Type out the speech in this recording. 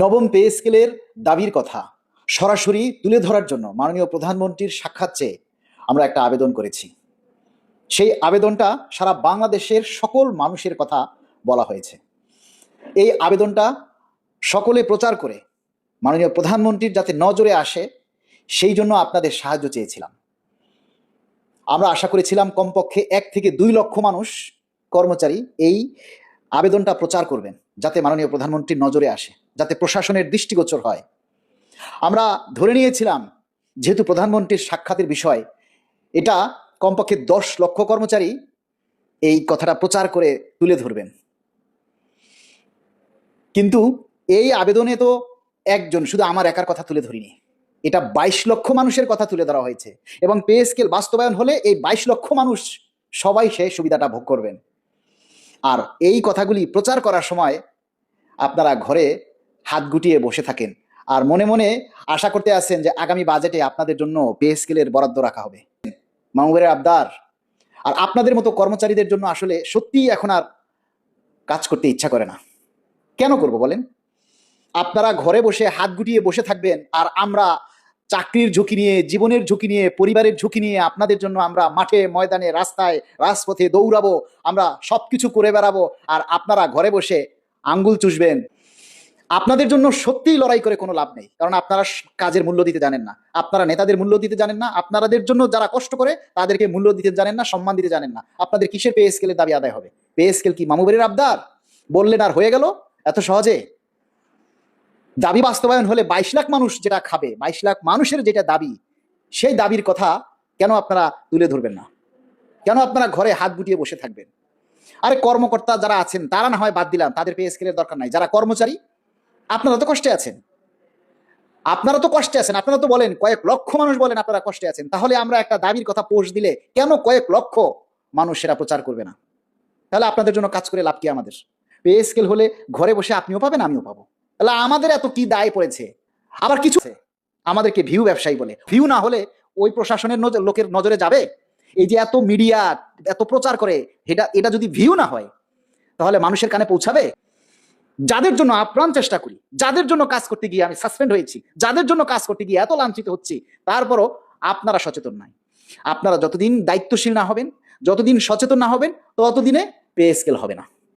নবম পে স্কেলের দাবির কথা সরাসরি তুলে ধরার জন্য মাননীয় প্রধানমন্ত্রীর সাক্ষাৎ চেয়ে আমরা একটা আবেদন করেছি। সেই আবেদনটা সারা বাংলাদেশের সকল মানুষের কথা বলা হয়েছে। এই আবেদনটা সকলে প্রচার করে মাননীয় প্রধানমন্ত্রীর যাতে নজরে আসে সেই জন্য আপনাদের সাহায্য চেয়েছিলাম। আমরা আশা করেছিলাম কমপক্ষে 1 থেকে 2 লক্ষ মানুষ কর্মচারী এই আবেদনটা প্রচার করবেন, যাতে মাননীয় প্রধানমন্ত্রীর নজরে আসে, যাতে প্রশাসনের দৃষ্টিগোচর হয়। আমরা ধরে নিয়েছিলাম যেহেতু প্রধানমন্ত্রীর সাক্ষাতের বিষয়, এটা কমপক্ষে 10 লক্ষ কর্মচারী এই কথাটা প্রচার করে তুলে ধরবেন। কিন্তু এই আবেদনে তো একজন, শুধু আমার একার কথা তুলে ধরিনি, এটা 22 লক্ষ মানুষের কথা তুলে ধরা হয়েছে এবং পে স্কেল বাস্তবায়ন হলে এই 22 লক্ষ মানুষ সবাই সেই সুবিধাটা ভোগ করবেন। আর এই কথাগুলি প্রচার করার সময় আপনারা ঘরে হাত গুটিয়ে বসে থাকেন আর মনে মনে আশা করতে আছেন যে আগামী বাজেটে আপনাদের জন্য পে স্কেলের বরাদ্দ রাখা হবে, মামুনের আবদার। আর আপনাদের মতো কর্মচারীদের জন্য আসলে সত্যিই এখন আর কাজ করতে ইচ্ছা করে না। কেন করব বলেন? আপনারা ঘরে বসে হাত গুটিয়ে বসে থাকবেন আর আমরা চাকরির ঝুঁকি নিয়ে, জীবনের ঝুঁকি নিয়ে, পরিবারের ঝুঁকি নিয়ে আপনাদের জন্য আমরা মাঠে ময়দানে রাস্তায় রাজপথে দৌড়াবো, আমরা সবকিছু করে বেড়াবো আর আপনারা ঘরে বসে আঙ্গুল চুষবেন। আপনাদের জন্য সত্যিই লড়াই করে কোনো লাভ নেই, কারণ আপনারা কাজের মূল্য দিতে জানেন না, আপনারা নেতাদের মূল্য দিতে জানেন না, আপনাদের জন্য যারা কষ্ট করে তাদেরকে মূল্য দিতে জানেন না, সম্মান দিতে জানেন না। আপনাদের কিসের পে স্কেলের দাবি আদায় হবে? পে স্কেল কি মামুবাড়ির আবদার? বললেন আর হয়ে গেল এত সহজে? দাবি বাস্তবায়ন হলে 22 লাখ মানুষ যেটা খাবে, 22 লাখ মানুষের যেটা দাবি, সেই দাবির কথা কেন আপনারা তুলে ধরবেন না? কেন আপনারা ঘরে হাত গুটিয়ে বসে থাকবেন? আরে কর্মকর্তা যারা আছেন তারা না হয় বাদ দিলাম, তাদের পে স্কেলের দরকার নাই। যারা কর্মচারী, আপনারা তো কষ্টে আছেন, আপনারা তো বলেন কয়েক লক্ষ মানুষ বলেন আপনারা কষ্টে আছেন। তাহলে আমরা একটা দাবির কথা পোস্ট দিলে কেন কয়েক লক্ষ মানুষ সেটা প্রচার করবে না? তাহলে আপনাদের জন্য কাজ করে লাভ কি? আমাদের পে স্কেল হলে ঘরে বসে আপনিও পাবেন, আমিও পাবো। তাহলে আমাদের এত কি দায় পড়েছে? আবার কিছু আমাদেরকে ভিউ ব্যবসায়ী বলে, ভিউ না হলে ওই প্রশাসনের লোকের নজরে যাবে? এই যে এত মিডিয়া এত প্রচার করে, এটা যদি ভিউ না হয় তাহলে মানুষের কানে পৌঁছাবে? যাদের জন্য আপ্রাণ চেষ্টা করি, যাদের জন্য কাজ করতে গিয়ে আমি সাসপেন্ড হয়েছি, যাদের জন্য কাজ করতে গিয়ে এত লাঞ্ছিত হচ্ছি, তারপরও আপনারা সচেতন নাই। আপনারা যতদিন দায়িত্বশীল না হবেন, যতদিন সচেতন না হবেন, ততদিনে পে স্কেল হবে না।